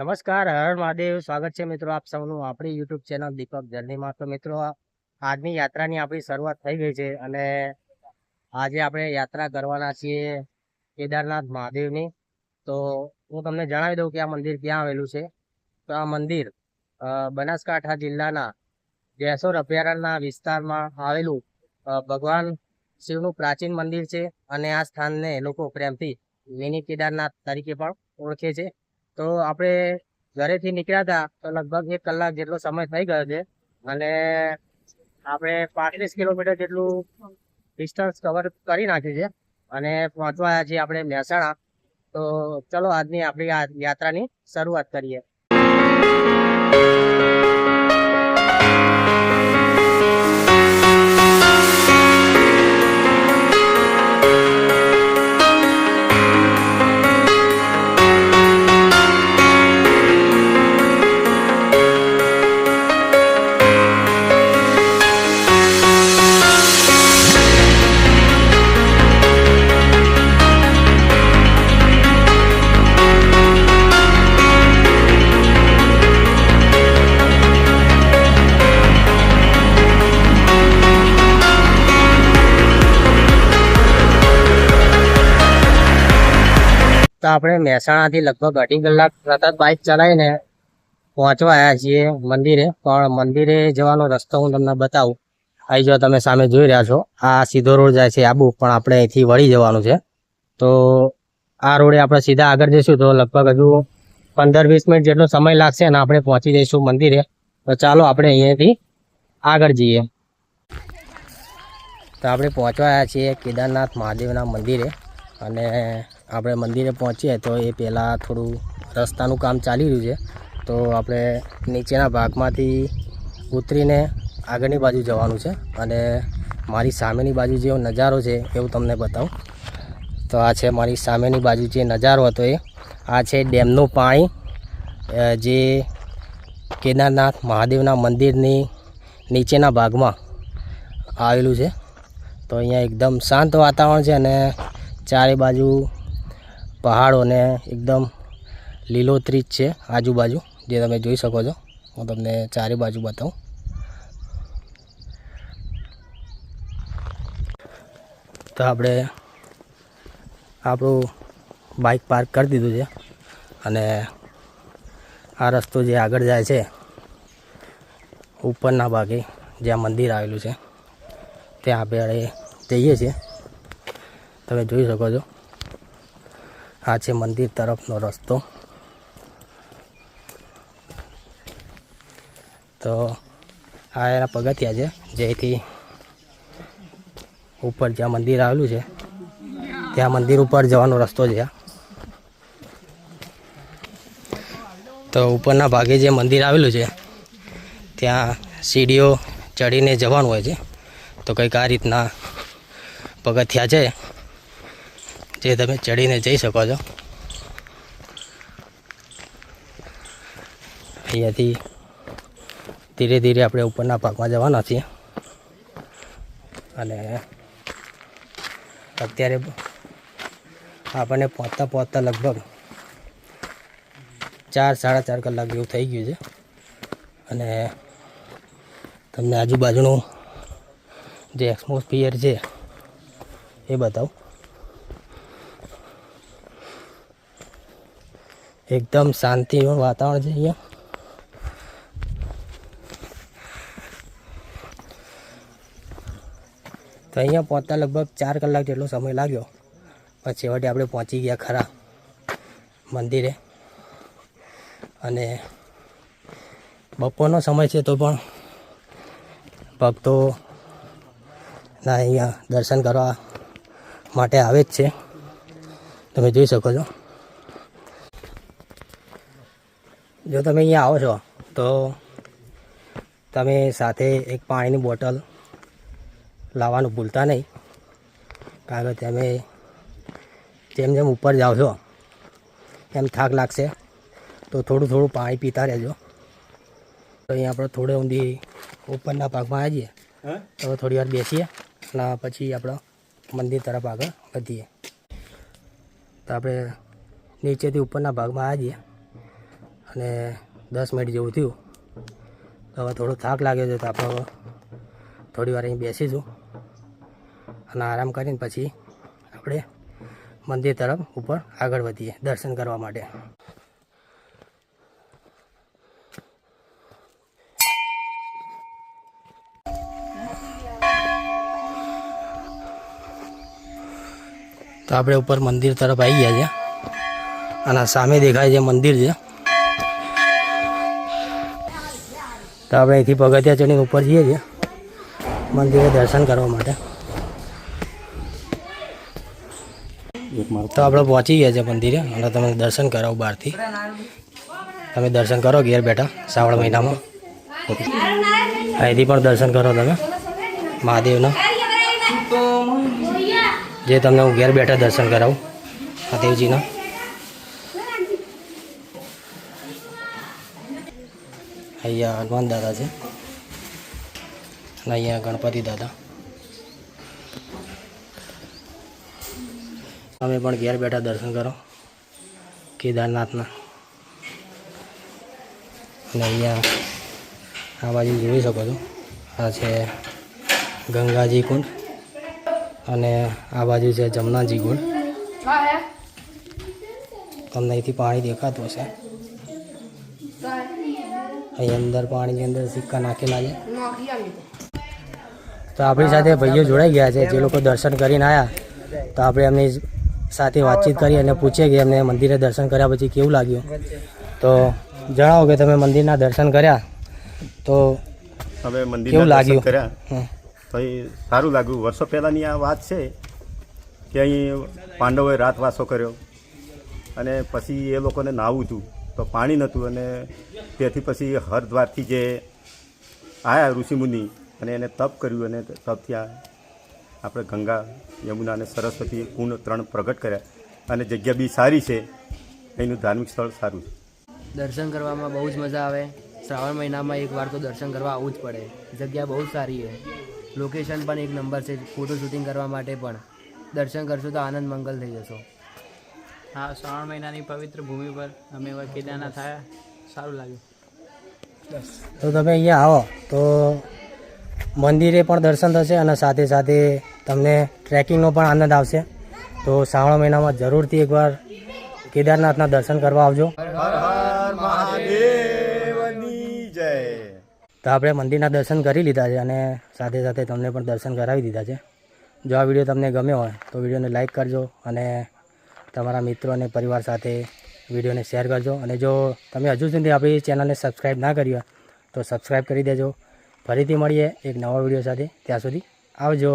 નમસ્કાર, હર મહાદેવ. સ્વાગત છે મિત્રો આપ સૌનું આપણી યુટ્યુબ ચેનલ દીપક જર્નીમાં. તો મિત્રો, આજની યાત્રાની આપણી શરૂઆત થઈ ગઈ છે અને આજે આપણે યાત્રા કરવાના છીએ કેદારનાથ મહાદેવની. તો હું તમને જણાવી દઉં કે આ મંદિર ક્યાં આવેલું છે. તો આ મંદિર બનાસકાંઠા જિલ્લાના જેસોર અભયારણ્યના વિસ્તારમાં આવેલું ભગવાન શિવનું પ્રાચીન મંદિર છે અને આ સ્થાનને લોકો પ્રેમથી મિની કેદારનાથ તરીકે પણ ઓળખે છે. તો આપણે ઘરેથી નીકળ્યા હતા તો લગભગ 1 કલાક જેટલો સમય થઈ ગયો છે અને આપણે 35 કિલોમીટર જેટલું ડિસ્ટન્સ કવર કરી નાખ્યું છે અને પહોંચવા આવ્યા છીએ આપણે મહેસાણા. તો ચલો આજની આપણી આ યાત્રાની શરૂઆત કરીએ. તો આપણે મહેસાણાથી લગભગ 2.5 કલાક સતત બાઇક ચલાવીને પહોંચવા આવ્યા છીએ મંદિરે. પણ મંદિરે જવાનો રસ્તો હું તમને બતાવું. અહીં જો તમે સામે જોઈ રહ્યા છો, આ સીધો રોડ જાય છે આબુ, પણ આપણે અહીંથી વળી જવાનું છે. તો આ રોડે આપણે સીધા આગળ જઈશું તો લગભગ હજુ 15-20 મિનિટ જેટલો સમય લાગશે અને આપણે પહોંચી જઈશું મંદિરે. તો ચાલો આપણે અહીંયાથી આગળ જઈએ. તો આપણે પહોંચવા આવ્યા છીએ કેદારનાથ મહાદેવના મંદિરે અને આપણે મંદિરે પહોંચીએ તો એ પહેલાં થોડું રસ્તાનું કામ ચાલી રહ્યું છે. તો આપણે નીચેના ભાગમાંથી ઉતરીને આગળની બાજુ જવાનું છે અને મારી સામેની બાજુ જેવો નજારો છે એવું તમને બતાવું. તો આ છે મારી સામેની બાજુ જે નજારો હતો એ આ છે ડેમનું પાણી જે કેદારનાથ મહાદેવના મંદિરની નીચેના ભાગમાં આવેલું છે. તો અહીંયા એકદમ શાંત વાતાવરણ છે અને ચારે બાજુ પહાડોને એકદમ લીલોતરી છે આજુબાજુ, જે તમે જોઈ શકો છો. હું તમને ચારે બાજુ બતાવું. તો આપણે આપણું બાઇક પાર્ક કરી દીધું છે અને આ રસ્તો જે આગળ જાય છે ઉપરના ભાગે જ્યાં મંદિર આવેલું છે ત્યાં આપણે જઈએ છીએ. તમે જોઈ શકો છો, આ છે મંદિર તરફનો રસ્તો. તો આ એના પગથિયા છે જેથી ઉપર જ્યાં મંદિર આવેલું છે ત્યાં મંદિર ઉપર જવાનો રસ્તો છે. તો ઉપરના ભાગે જે મંદિર આવેલું છે ત્યાં સીડીઓ ચડીને જવાનું હોય છે. તો કંઈક આ રીતના પગથિયા છે જે તમે ચડીને જઈ શકો છો. અહીંયાથી ધીરે ધીરે આપણે ઉપરના ભાગમાં જવાના છીએ અને અત્યારે આપણને પહોંચતા લગભગ 4-4.5 કલાક જેવું થઈ ગયું છે અને તમને આજુબાજુનું જે એટમોસ્ફિયર છે એ બતાવું. એકદમ શાંતિનું વાતાવરણ છે અહીંયા. તો અહીંયા પહોંચતા લગભગ 4 કલાક જેટલો સમય લાગ્યો. પછી છેવટે આપણે પહોંચી ગયા ખરા મંદિરે અને બપોરનો સમય છે તો પણ ભક્તો ના અહીંયા દર્શન કરવા માટે આવે જ છે. તમે જોઈ શકો છો. જો તમે અહીંયા આવો છો તો તમે સાથે એક પાણીની બોટલ લાવવાનું ભૂલતા નહીં, કારણ કે તમે જેમ જેમ ઉપર જાઓ છો એમ થાક લાગશે તો થોડું પાણી પીતા રહેજો. તો અહીંયા આપણે થોડે ઊંધી ઉપરના ભાગમાં આવી જઈએ તો થોડી વાર બેસીએ અને પછી આપણે મંદિર તરફ આગળ વધીએ. તો આપણે નીચેથી ઉપરના ભાગમાં આવી જઈએ અને 10 મિનિટ જેવું થયું. તો હવે થોડો થાક લાગ્યો છે, તો આપણે થોડી વાર અહીં બેસીશું અને આરામ કરીને પછી આપણે મંદિર તરફ ઉપર આગળ વધીએ દર્શન કરવા માટે. તો આપણે ઉપર મંદિર તરફ આવી ગયા છે અને સામે દેખાય છે મંદિર છે. તો આપણે અહીંથી પગથિયા ચડીને ઉપર જઈએ છીએ મંદિરે દર્શન કરવા માટે. તો આપણે પહોંચી ગયા છે મંદિરે અને તમે દર્શન કરાવો બહારથી. તમે દર્શન કરો ઘેર બેઠા શ્રાવણ મહિનામાં. અહીંથી પણ દર્શન કરો તમે મહાદેવના, જે તમને હું ઘેર બેઠા દર્શન કરાવું મહાદેવજીના. અહીંયા હનુમાન દાદા છે અને અહીંયા ગણપતિ દાદા. તમે પણ ઘેર બેઠા દર્શન કરો કેદારનાથના. અને અહીંયા આ બાજુ જોઈ શકો છો, આ છે ગંગાજી કુંડ અને આ બાજુ છે જમનાજી કુંડ. તમને અહીંથી પાણી દેખાતું હશે. અહીં અંદર પાણીની અંદર સિક્કા નાખેલા છે. તો આપણી સાથે ભાઈઓ જોડાઈ ગયા છે જે લોકો દર્શન કરીને આવ્યા. તો આપણે એમની સાથે વાતચીત કરી અને પૂછીએ કે એમને મંદિરે દર્શન કર્યા પછી કેવું લાગ્યું. તો જણાવો કે તમે મંદિરના દર્શન કર્યા તો હવે મંદિર કેવું લાગ્યું? કર્યા તો એ સારું લાગ્યું. વર્ષો પહેલાંની આ વાત છે કે અહીં પાંડવોએ રાતવાસો કર્યો અને પછી એ લોકોને નાહવું હતું તો પાણી નહોતું અને તેથી પછી હરદ્વારથી જે આવ્યા ઋષિમુનિ અને એને તપ કર્યું અને તપથી આપણે ગંગા યમુના અને સરસ્વતી કુંડ 3 પ્રગટ કર્યા અને જગ્યા બી સારી છે. અહીંનું ધાર્મિક સ્થળ સારું છે. દર્શન કરવામાં બહુ જ મજા આવે. શ્રાવણ મહિનામાં એકવાર તો દર્શન કરવા આવવું જ પડે. જગ્યા બહુ સારી છે. લોકેશન પણ એક નંબર છે. ફોટો શૂટિંગ કરવા માટે પણ દર્શન કરશો તો આનંદ મંગલ થઈ જશો. હા, શ્રાવણ મહિનાની પવિત્ર ભૂમિ પર અમે એવા કેદારનાથ આવ્યા, સારું લાગ્યું. તો તમે અહીંયા આવો તો મંદિરે પણ દર્શન થશે અને સાથે સાથે તમને ટ્રેકિંગનો પણ આનંદ આવશે. તો શ્રાવણ મહિનામાં જરૂરથી એકવાર કેદારનાથના દર્શન કરવા આવજો. હર હર મહાદેવની જય. તો આપણે મંદિરના દર્શન કરી લીધા છે અને સાથે સાથે તમને પણ દર્શન કરાવી દીધા છે. જો આ વિડીયો તમને ગમ્યો હોય તો વિડીયોને લાઇક કરજો અને તમારા મિત્રો અને પરિવાર સાથે વિડીયોને શેર કરજો. અને જો તમે હજુ સુધી આપણી ચેનલને સબસ્ક્રાઈબ ના કરી હોય તો સબસ્ક્રાઈબ કરી દેજો. ફરીથી મળીએ એક નવા વિડીયો સાથે. ત્યાં સુધી આવજો.